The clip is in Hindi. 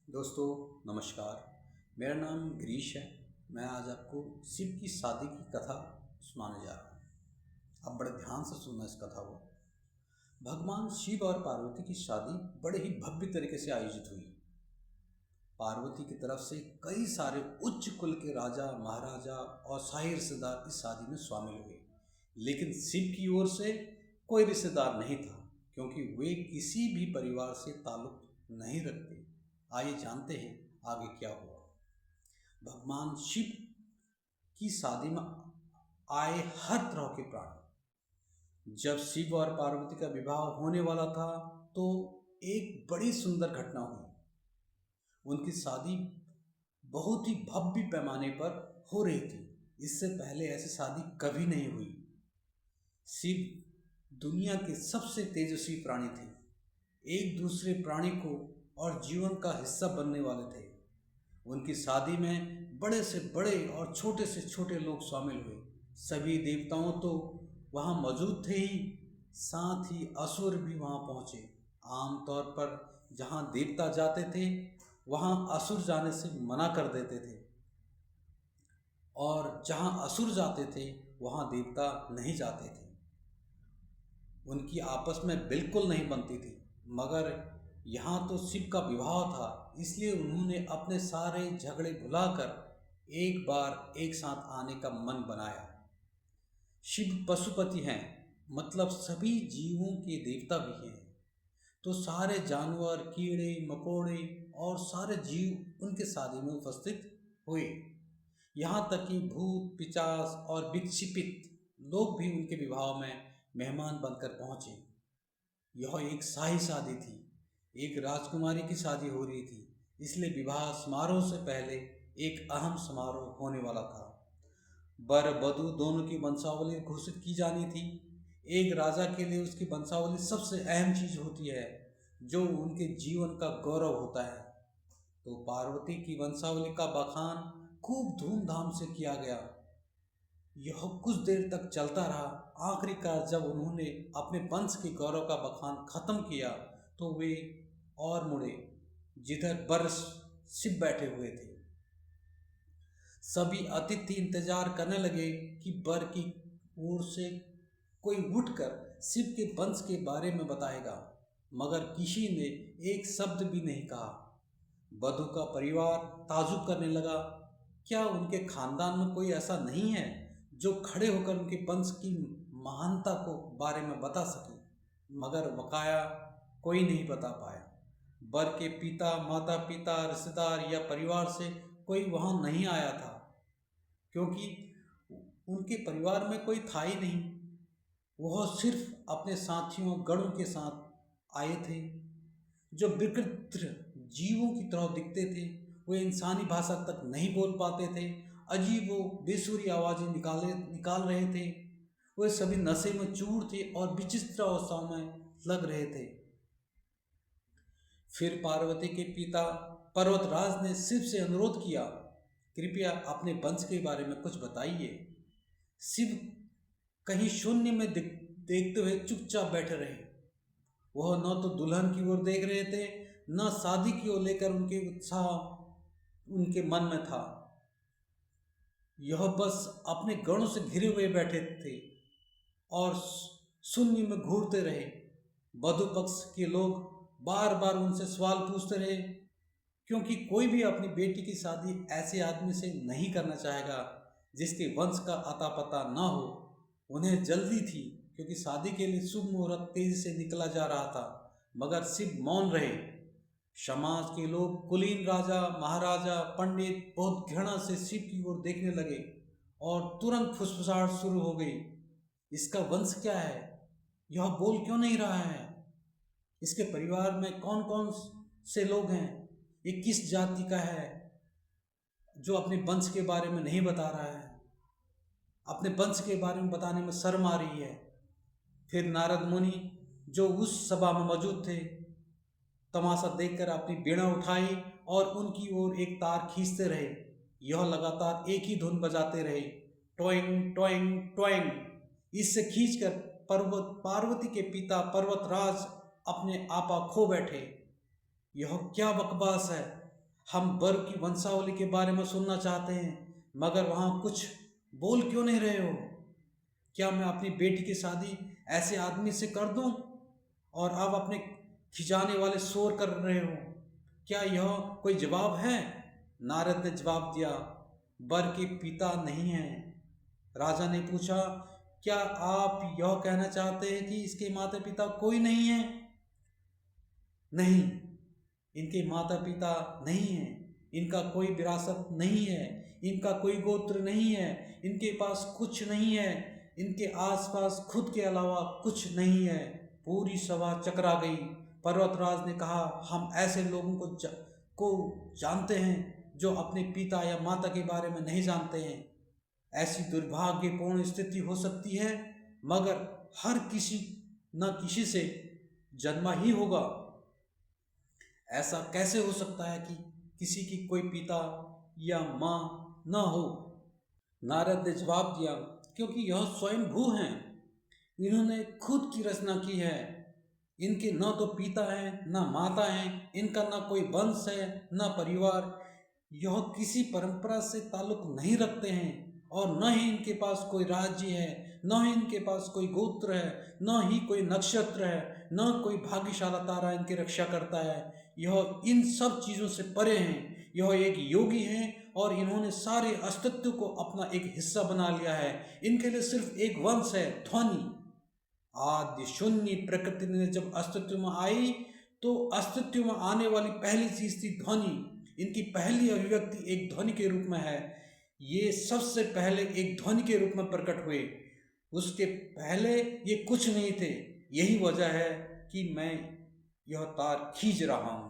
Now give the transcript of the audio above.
दोस्तों नमस्कार। मेरा नाम गिरीश है। मैं आज आपको शिव की शादी की कथा सुनाने जा रहा हूँ। आप बड़े ध्यान से सुनना इस कथा को। भगवान शिव और पार्वती की शादी बड़े ही भव्य तरीके से आयोजित हुई। पार्वती की तरफ से कई सारे उच्च कुल के राजा महाराजा और शाही रिश्तेदार इस शादी में शामिल हुए, लेकिन शिव की ओर से कोई रिश्तेदार नहीं था, क्योंकि वे किसी भी परिवार से ताल्लुक नहीं रखते। आइए जानते हैं आगे क्या हुआ। भगवान शिव की शादी में आए हर तरह के प्राणी। जब शिव और पार्वती का विवाह होने वाला था तो एक बड़ी सुंदर घटना हुई। उनकी शादी बहुत ही भव्य पैमाने पर हो रही थी। इससे पहले ऐसी शादी कभी नहीं हुई। शिव दुनिया के सबसे तेजस्वी प्राणी थे। एक दूसरे प्राणी को और जीवन का हिस्सा बनने वाले थे। उनकी शादी में बड़े से बड़े और छोटे से छोटे लोग शामिल हुए। सभी देवताओं तो वहाँ मौजूद थे ही, साथ ही असुर भी वहाँ पहुँचे। आमतौर पर जहाँ देवता जाते थे वहाँ असुर जाने से मना कर देते थे, और जहाँ असुर जाते थे वहाँ देवता नहीं जाते थे। उनकी आपस में बिल्कुल नहीं बनती थी। मगर यहाँ तो शिव का विवाह था, इसलिए उन्होंने अपने सारे झगड़े भुलाकर एक बार एक साथ आने का मन बनाया। शिव पशुपति हैं, मतलब सभी जीवों के देवता भी हैं। तो सारे जानवर, कीड़े मकोड़े और सारे जीव उनके शादी में उपस्थित हुए। यहाँ तक कि भूत पिशाच और विक्षिपित लोग भी उनके विवाह में मेहमान बनकर पहुँचे। यह एक शाही शादी थी। एक राजकुमारी की शादी हो रही थी, इसलिए विवाह समारोह से पहले एक अहम समारोह होने वाला था। वर वधू दोनों की वंशावली घोषित की जानी थी। एक राजा के लिए उसकी वंशावली सबसे अहम चीज होती है, जो उनके जीवन का गौरव होता है। तो पार्वती की वंशावली का बखान खूब धूमधाम से किया गया। यह कुछ देर तक चलता रहा। आखिरकार जब उन्होंने अपने वंश के गौरव का बखान खत्म किया तो वे और मुड़े जिधर वर शिव बैठे हुए थे। सभी अतिथि इंतजार करने लगे कि वर की ओर से कोई उठकर शिव के वंश के बारे में बताएगा, मगर किसी ने एक शब्द भी नहीं कहा। वधू का परिवार ताजुब करने लगा। क्या उनके खानदान में कोई ऐसा नहीं है जो खड़े होकर उनके वंश की महानता को बारे में बता सके? मगर बकाया कोई नहीं बता पाया। वर के पिता, माता पिता, रिश्तेदार या परिवार से कोई वहाँ नहीं आया था, क्योंकि उनके परिवार में कोई था ही नहीं। वह सिर्फ अपने साथियों गणों के साथ आए थे, जो विकृत जीवों की तरह दिखते थे। वे इंसानी भाषा तक नहीं बोल पाते थे। अजीब वो बेसुरी आवाज़ें निकाल रहे थे। वे सभी नशे में चूर थे और विचित्र अवस्थाओं में लग रहे थे। फिर पार्वती के पिता पर्वतराज ने शिव से अनुरोध किया, कृपया अपने वंश के बारे में कुछ बताइए। शिव कहीं शून्य में देखते हुए चुपचाप बैठे रहे। वह न तो दुल्हन की ओर देख रहे थे, न शादी की ओर लेकर उनके उत्साह उनके मन में था। यह बस अपने गणों से घिरे हुए बैठे थे और शून्य में घूरते रहे। वधु पक्ष के लोग बार बार उनसे सवाल पूछते रहे, क्योंकि कोई भी अपनी बेटी की शादी ऐसे आदमी से नहीं करना चाहेगा जिसके वंश का अता पता ना हो। उन्हें जल्दी थी, क्योंकि शादी के लिए शुभ मुहूर्त तेजी से निकला जा रहा था। मगर शिव मौन रहे। समाज के लोग, कुलीन राजा महाराजा पंडित बहुत घृणा से शिव की ओर देखने लगे और तुरंत फुसफुसाहट शुरू हो गई। इसका वंश क्या है? यह बोल क्यों नहीं रहा है? इसके परिवार में कौन कौन से लोग हैं? ये किस जाति का है जो अपने वंश के बारे में नहीं बता रहा है? अपने वंश के बारे में बताने में शर्म आ रही है। फिर नारद मुनि, जो उस सभा में मौजूद थे, तमाशा देखकर अपनी वीणा उठाई और उनकी ओर एक तार खींचते रहे। यह लगातार एक ही धुन बजाते रहे, टोइंग टोइंग टोइंग। इससे खींचकर पार्वती के पिता पर्वतराज अपने आपा खो बैठे। यह क्या बकवास है? हम वर की वंशावली के बारे में सुनना चाहते हैं, मगर वहाँ कुछ बोल क्यों नहीं रहे हो? क्या मैं अपनी बेटी की शादी ऐसे आदमी से कर दूं और आप अपने खिंचाने वाले शोर कर रहे हो? क्या यह कोई जवाब है? नारद ने जवाब दिया, वर के पिता नहीं हैं। राजा ने पूछा, क्या आप यह कहना चाहते हैं कि इसके माता पिता कोई नहीं है? नहीं, इनके माता पिता नहीं हैं, इनका कोई विरासत नहीं है, इनका कोई गोत्र नहीं है, इनके पास कुछ नहीं है, इनके आसपास खुद के अलावा कुछ नहीं है। पूरी सभा चकरा गई। पर्वतराज ने कहा, हम ऐसे लोगों को जानते हैं जो अपने पिता या माता के बारे में नहीं जानते हैं। ऐसी दुर्भाग्यपूर्ण स्थिति हो सकती है, मगर हर किसी न किसी से जन्मा ही होगा। ऐसा कैसे हो सकता है कि किसी की कोई पिता या माँ न हो? नारद ने जवाब दिया, क्योंकि यह स्वयं भू हैं, इन्होंने खुद की रचना की है। इनके न तो पिता हैं न माता हैं, इनका न कोई वंश है न परिवार। यह किसी परंपरा से ताल्लुक नहीं रखते हैं और न ही इनके पास कोई राज्य है, न ही इनके पास कोई गोत्र है, न ही कोई नक्षत्र है, न कोई भाग्यशाला तारा इनकी रक्षा करता है। यह इन सब चीज़ों से परे हैं। यह एक योगी हैं और इन्होंने सारे अस्तित्व को अपना एक हिस्सा बना लिया है। इनके लिए सिर्फ एक वंश है, ध्वनि। आदि शून्य प्रकृति ने जब अस्तित्व में आई तो अस्तित्व में आने वाली पहली चीज थी ध्वनि। इनकी पहली अभिव्यक्ति एक ध्वनि के रूप में है। ये सबसे पहले एक ध्वनि के रूप में प्रकट हुए, उसके पहले ये कुछ नहीं थे। यही वजह है कि मैं यह तार खींच रहा हूँ।